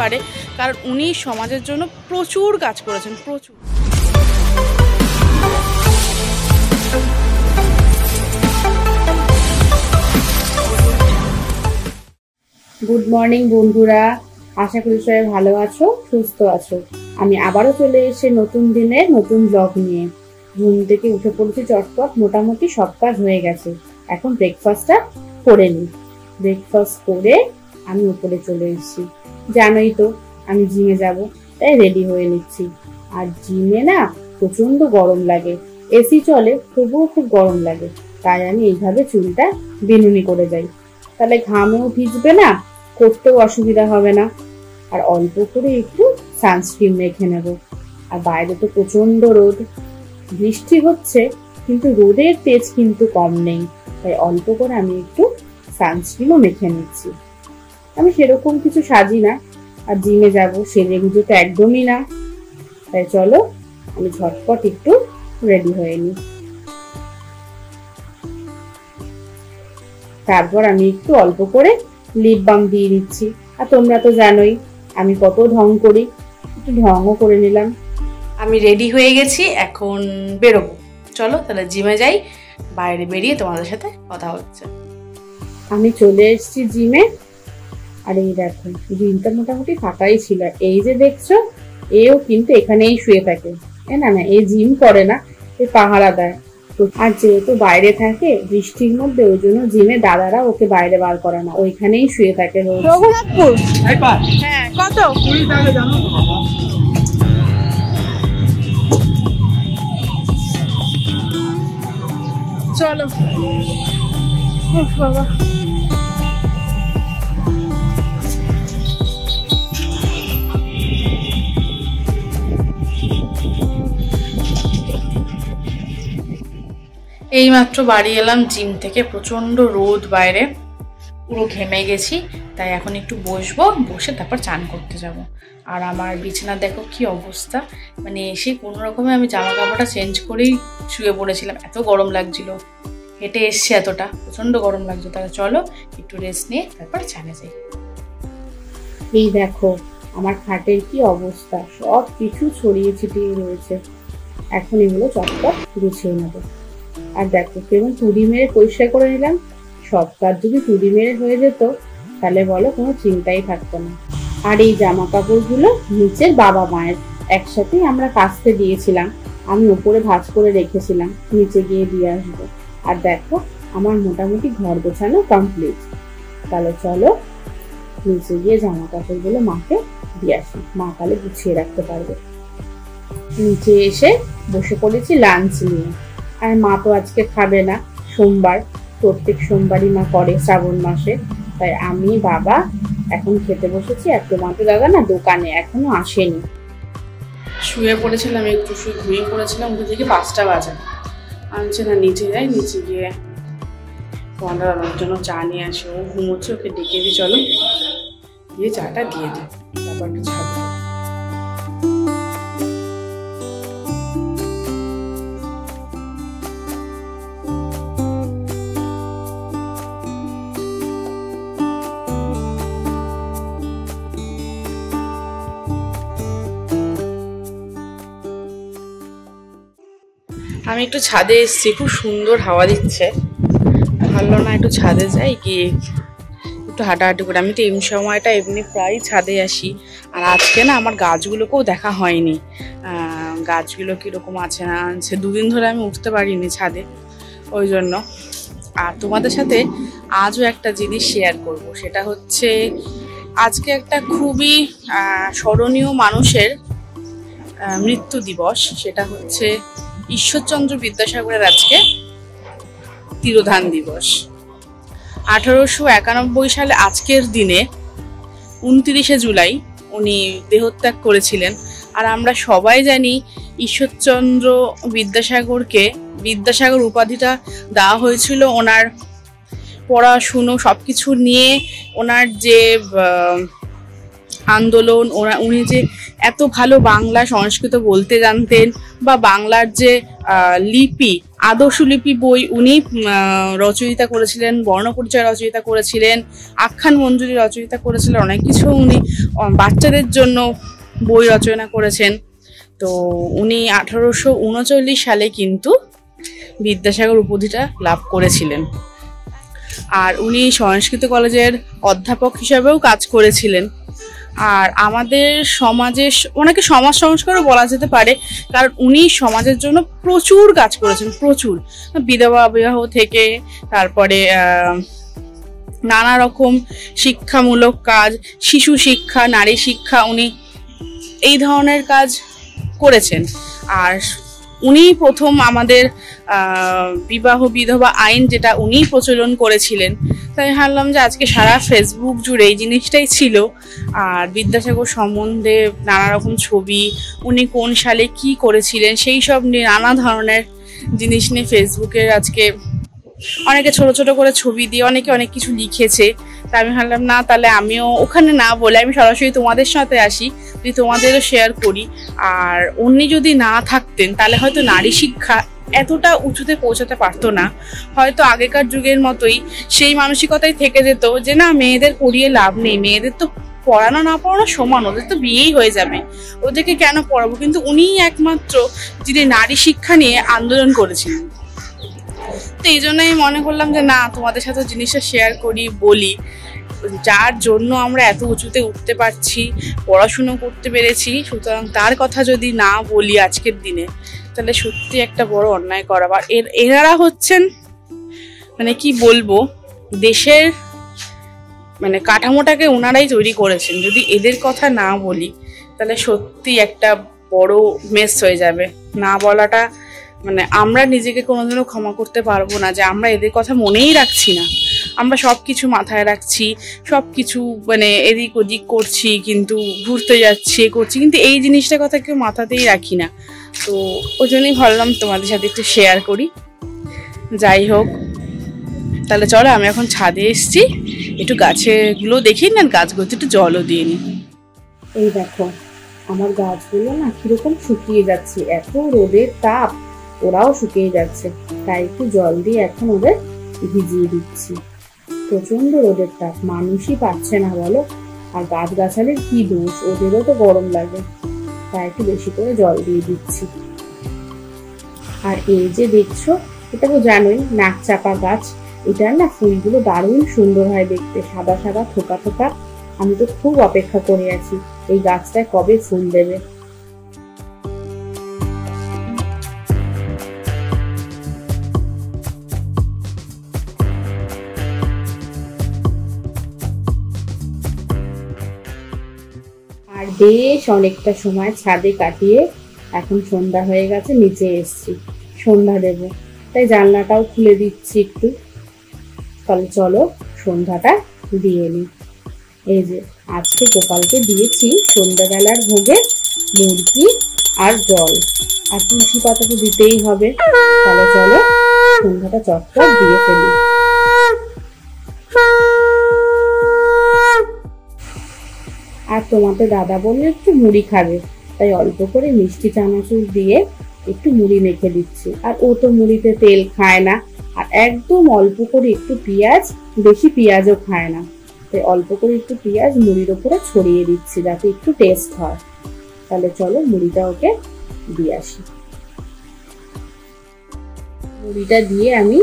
পারে, কারণ উনি সমাজের জন্য প্রচুর কাজ করেছেন, প্রচুর। গুড মর্নিং বন্ধুরা, আশা করি সবাই ভালো আছো, সুস্থ আছো। আমি আবারও চলে এসে নতুন দিনের নতুন ব্লগ নিয়ে। ঘুম থেকে উঠে পড়েছি চটপট, মোটামুটি সব কাজ হয়ে গেছে। এখন ব্রেকফাস্টটা করে নিই। ব্রেকফাস্ট করে আমি উপরে চলে এসেছি। জানোই তো আমি জিমে যাব, তাই রেডি হয়ে নিচ্ছি। আর জিমে না প্রচন্ড গরম লাগে, এসি চলে তবুও খুব গরম লাগে, তাই আমি এইভাবে চুলটা বেনুনি করে যাই। তাহলে ঘামেও ভিজবে না, করতেও অসুবিধা হবে না। আর অল্প করে একটু সানস্ক্রিন মেখে নেব। আর বাইরে তো প্রচন্ড রোদ, বৃষ্টি হচ্ছে কিন্তু রোদের তেজ কিন্তু কম নেই, তাই অল্প করে আমি একটু সানস্ক্রিনও মেখে নিচ্ছি। আমি সেরকম কিছু সাজি না, আর জিমে যাব সেজে গুজে তো একদমই না, তাই চলো আমি ঝটপট একটু রেডি হয়ে নিই। তারপর আমি একটু অল্প করে লিপ বাম দিয়ে দিচ্ছি। আর তোমরা তো জানোই আমি কত ঢং করি, একটু ঢংও করে নিলাম। আমি রেডি হয়ে গেছি, এখন বেরোবো। চলো তাহলে জিমে যাই, বাইরে বেরিয়ে তোমাদের সাথে কথা হচ্ছে। আমি চলে এসেছি জিমে। আর এই দেখো জিমটা মোটামুটি ফাঁকাই ছিল। এই যে দেখছো, এও কিন্তু এখানেই শুয়ে থাকে। না না, এই জিম করে না, এ পাহারা দেয়। আর যেহেতু বাইরে থাকে বৃষ্টির মধ্যে, ওই জন্য জিমে দাদারা ওকে বাইরে বার করে না, ওইখানেই শুয়ে থাকে রোজ। রঘুনাথপুর, হ্যাঁ কত? 20 টাকা জানো তো বাবা। চলো বাবা। এইমাত্র বাড়ি এলাম জিম থেকে, প্রচন্ড রোদ বাইরে, পুরো ঘেমে গেছি। তাই এখন একটু বসবো, বসে তারপর চান করতে যাব। আর আমার বিছানা দেখো কি অবস্থা, মানে এসে কোনো রকমে আমি জামা কাপড়টা চেঞ্জ করেই শুয়ে পড়েছিলাম, এত গরম লাগছিল। হেঁটে এসছে এতটা, প্রচন্ড গরম লাগছে। তাহলে চলো একটু রেস্ট নিয়ে তারপর চানে যাই। এই দেখো আমার খাটের কি অবস্থা, সব কিছু ছড়িয়ে ছিটিয়ে রয়েছে। এখন এগুলো চটপট গুছিয়ে নেবো। আর দেখো কেমন তুড়ি মেরে পরিষ্কার করে নিলাম। সব কাজ যদি তুড়ি মেরে হয়ে যেত তাহলে বলো কোনো চিন্তাই থাকতো না। আর এই জামা কাপড়গুলো নিচের বাবা মায়ের, একসাথেই আমরা কাচতে দিয়েছিলাম। আমি উপরে ভাঁজ করে রেখেছিলাম, নিচে গিয়ে দিয়ে আসবো। আর দেখো আমার মোটামুটি ঘর গোছানো কমপ্লিট। তাহলে চলো নিচে গিয়ে জামা কাপড়গুলো মাকে দিয়ে আসি, মা তাহলে গুছিয়ে রাখতে পারবে। নিচে এসে বসে পড়েছি লাঞ্চ নিয়ে। আর মা তো আজকে খাবে না, সোমবার, প্রত্যেক সোমবারই মা করে শ্রাবণ মাসে, তাই আমি বাবা এখন খেতে বসেছি। আর তোমাকে দাদা না দোকানে এখনো আসেনি। শুয়ে পড়েছিলাম, একটু শুয়ে ঘুমিয়ে পড়েছিলাম, উঠে থেকে 5টা বাজে। আনছে না, নিচে যাই, নিচে গিয়ে তোমাদের দাদার জন্য চা নিয়ে আসি। ও ঘুমোচ্ছে, ওকে ডেকে দিই, চলো দিয়ে চাটা দিয়ে দিই, তারপর একটু ছাড়বো। আমি একটু ছাদে এসেছি, খুব সুন্দর হাওয়া দিচ্ছে, ভালো না একটু ছাদে যাই, গিয়ে একটু হাঁটাহাঁটি করে। আমি তো এই সময়টা এমনি প্রায় ছাদে আসি। আর আজকে না আমার গাছগুলোকেও দেখা হয়নি, গাছগুলো কীরকম আছে না আছে। 2 দিন ধরে আমি উঠতে পারিনি ছাদে, ওই জন্য। আর তোমাদের সাথে আজও একটা জিনিস শেয়ার করব, সেটা হচ্ছে আজকে একটা খুবই স্মরণীয় মানুষের মৃত্যু দিবস। সেটা হচ্ছে ঈশ্বরচন্দ্র বিদ্যাসাগরের আজকে তিরোধান দিবস। 1891 সালে আজকের দিনে 29শে জুলাই উনি দেহত্যাগ করেছিলেন। আর আমরা সবাই জানি ঈশ্বরচন্দ্র বিদ্যাসাগরকে বিদ্যাসাগর উপাধিটা দেওয়া হয়েছিল ওনার পড়াশুনো সব কিছু নিয়ে, ওনার যে আন্দোলন, উনি যে এত ভালো বাংলা সংস্কৃত বলতে জানতেন, বা বাংলার যে লিপি, আদর্শ লিপি বই উনি রচয়িতা করেছিলেন, বর্ণপরিচয় রচয়িতা করেছিলেন, আখ্যান মঞ্জুরি রচয়িতা করেছিলেন, অনেক কিছু উনি বাচ্চাদের জন্য বই রচনা করেছেন। তো উনি 1839 সালে কিন্তু বিদ্যাসাগর উপাধিটা লাভ করেছিলেন। আর উনি সংস্কৃত কলেজের অধ্যাপক হিসাবেও কাজ করেছিলেন। আর আমাদের সমাজে ওনাকে সমাজ সংস্কারও বলা যেতে পারে, কারণ উনি সমাজের জন্য প্রচুর কাজ করেছেন, প্রচুর। বিধবা বিবাহ থেকে তারপরে নানা রকম শিক্ষামূলক কাজ, শিশু শিক্ষা, নারী শিক্ষা, উনি এই ধরনের কাজ করেছেন। আর উনি প্রথম আমাদের বিবাহ বিধবা আইন যেটা উনি প্রচলন করেছিলেন। তাই ভাবলাম যে আজকে সারা ফেসবুক জুড়ে এই জিনিসটাই ছিল। আর বিদ্যাসাগর সম্বন্ধে নানা রকম ছবি, উনি কোন সালে কি করেছিলেন সেই সব নিয়ে নানা ধরনের জিনিস নিয়ে ফেসবুকে আজকে অনেকে ছোট ছোট করে ছবি দিয়ে অনেকে অনেক কিছু লিখেছে। তা আমি ভাবলাম না, তাহলে আমিও ওখানে না বলে আমি সরাসরি তোমাদের সাথে আসি, যদি তোমাদেরও শেয়ার করি। আর উনি যদি না থাকতেন তাহলে হয়তো নারী শিক্ষা এতটা উঁচুতে পৌঁছাতে পারতো না। হয়তো আগেকার যুগের মতোই সেই মানসিকতাই থেকে যেত যে না, মেয়েদের পড়িয়ে লাভ নেই, মেয়েদের তো পড়ানো না পড়ানো সমান, ওদের তো বিয়েই হয়ে যাবে, ওদেরকে কেন পড়াবো। কিন্তু উনিই একমাত্র যিনি নারী শিক্ষা নিয়ে আন্দোলন করেছিলেন। তো এই জন্যই মনে করলাম যে না, তোমাদের সাথে জিনিসটা শেয়ার করি, বলি, যার জন্য আমরা এত উঁচুতে উঠতে পারছি, পড়াশুনো করতে পেরেছি। সুতরাং তার কথা যদি না বলি আজকের দিনে, তাহলে সত্যি একটা বড় অন্যায় করা। বা এনারা হচ্ছেন মানে কি বলবো, দেশের মানে কাঠামোটাকে ওনারাই তৈরি করেছেন। যদি এদের কথা না বলি তাহলে সত্যি একটা বড় মেস হয়ে যাবে। না বলাটা মানে আমরা নিজেকে কোনোদিনও ক্ষমা করতে পারবো না যে আমরা এদের কথা মনেই রাখছি না। আমরা সব কিছু মাথায় রাখছি, সব কিছু মানে এদিক ওদিক করছি, কিন্তু ঘুরতে যাচ্ছি করছি, কিন্তু এই জিনিসটার কথা কেউ মাথাতেই রাখি না। তো ওই জন্যই ভাবলাম তোমাদের সাথে একটু শেয়ার করি। যাই হোক, তাহলে চলো, আমি এখন ছাদে এসছি, একটু গাছগুলো দেখি না, গাছগুলোতে একটু জলও দিয়ে নি। এই দেখো আমার গাছগুলো না কিরকম শুকিয়ে যাচ্ছে, এত রোদের তাপ, ওরাও শুকিয়ে যাচ্ছে। তাই একটু জল দিয়ে এখন ওদের ভিজিয়ে দিচ্ছি। প্রচন্ড রোদের তাপ, মানুষই পাচ্ছে না বলো। আর গাছগাছালির কি দোষ, ওদেরও তো গরম লাগে, তাই একটু বেশি করে জল দিয়ে দিচ্ছি। আর এই যে দেখছো, এটা তো জানোই নাক চাপা গাছ। এটার না ফুলগুলো দারুণ সুন্দর হয় দেখতে, সাদা সাদা থোকা থোকা। আমি তো খুব অপেক্ষা করে আছি এই গাছটায় কবে ফুল দেবে। আর বেশ অনেকটা সময় ছাদে কাটিয়ে এখন সন্ধ্যা হয়ে গেছে, নিচে এসছি সন্ধ্যা দেব, তাই জানলাটাও খুলে দিচ্ছি একটু। তাহলে চলো সন্ধ্যাটা দিয়ে নি। এই যে আজকে গোপালকে দিয়েছি সন্ধ্যাবেলার ভোগে মুরগি আর জল, আর তুলসী পাতা তো দিতেই হবে। তাহলে চলো সন্ধ্যাটা চটপট দিয়ে ফেলি। আর তোমাদের দাদা বললে একটু মুড়ি খাবে, তাই অল্প করে মিষ্টি চানাচুর দিয়ে একটু মুড়ি মেখে দিচ্ছি। আর ও তো মুড়িতে তেল খায় না, আর একদম অল্প করে একটু পেঁয়াজ, বেশি পেঁয়াজও খায় না, তাই অল্প করে একটু পেঁয়াজ মুড়ির ওপরে ছড়িয়ে দিচ্ছি যাতে একটু টেস্ট হয়। তাহলে চলো মুড়িটা ওকে দিয়ে আসি। মুড়িটা দিয়ে আমি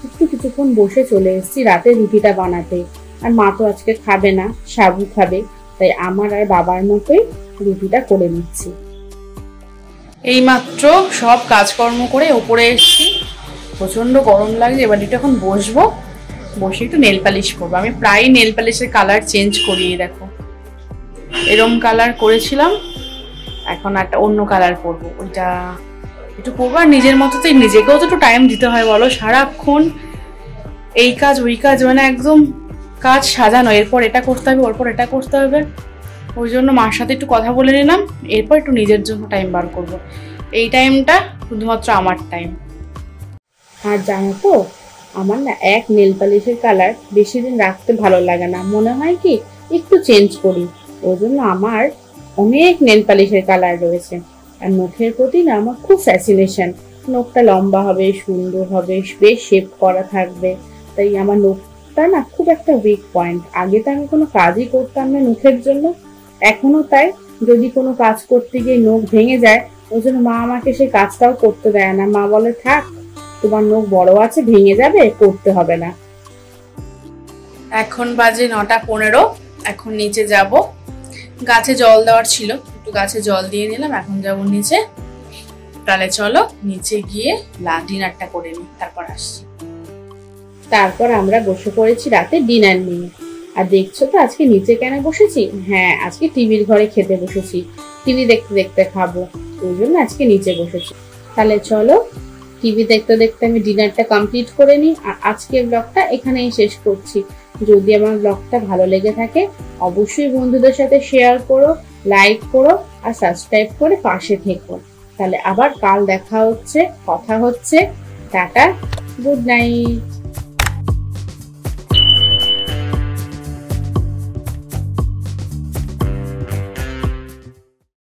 একটু কিছুক্ষণ বসে চলে এসেছি রাতে রুটিটা বানাতে। আর মা তো আজকে খাবে না, সাবু খাবে, তাই আমার আর বাবার মতোই রুটিটা করে নিচ্ছি। এইমাত্র সব কাজকর্ম করে ওপরে এসেছি, প্রচন্ড গরম লাগছে। এবার একটু এখন বসবো, বসে একটু নেল পালিশ করবো। আমি প্রায় নেল পালিশের কালার চেঞ্জ করি, দেখো এরম কালার করেছিলাম, এখন একটা অন্য কালার করবো, ওইটা একটু করবো। আর নিজের মতো তো নিজেকেও তো একটু টাইম দিতে হয় বলো, সারাক্ষণ এই কাজ ওই কাজ, মানে একদম কাজ সাজানো, এরপর এটা করতে হবে, ওরপর এটা করতে হবে। ওই জন্য মার সাথে একটু কথা বলে নিলাম, এরপর একটু নিজের জন্য টাইম বার করব। এই টাইমটা শুধুমাত্র আমার টাইম। আর জানো তো, আমার না এক নেল পালিশের কালার বেশি দিন রাখতে ভালো লাগে না, মনে হয় কি একটু চেঞ্জ করি। ওই জন্য আমার অনেক নেল পালিশের কালার রয়েছে। আর নখের প্রতি না আমার খুব ফ্যাসিনেশন, নখটা লম্বা হবে, সুন্দর হবে, বেশ শেপ করা থাকবে। তাই আমার নখটা না খুব একটা উইক পয়েন্ট। আগে তো আমি কোনো কাজই করতাম না নখের জন্য, এখনো তাই। যদি কোনো কাজ করতে গিয়ে নখ ভেঙে যায়, ওই জন্য মা আমাকে সেই কাজটাও করতে দেয় না। মা বলে থাক, তোমার নখ বড় আছে, ভেঙে যাবে, করতে হবে না। এখন বাজে 9:15। এখন নিচে যাব, গাছে জল দেওয়ার ছিল, একটু গাছে জল দিয়ে নিলাম। এখন যাব নিচে। তাহলে চলো নিচে গিয়ে ডিনারটা করে নিই, তারপর আসছি। তারপর আমরা বসে পড়েছি রাতে ডিনার নিয়ে। আর দেখছো তো আজকে নিচে কেন বসেছি? হ্যাঁ, আজকে টিভির ঘরে খেতে বসেছি, টিভি দেখতে দেখতে খাবো, ওই জন্য আজকে নিচে বসেছি। তাহলে চলো টিভি দেখতে দেখতে আমি ডিনারটা কমপ্লিট করে নিই। আর আজকের ব্লগটা এখানেই শেষ করছি। যদি আমার ব্লগটা ভালো লেগে থাকে অবশ্যই বন্ধুদের সাথে শেয়ার করো, লাইক করো আর সাবস্ক্রাইব করে পাশে থেকো। তাহলে আবার কাল দেখা হচ্ছে, কথা হচ্ছে। Tata, good night.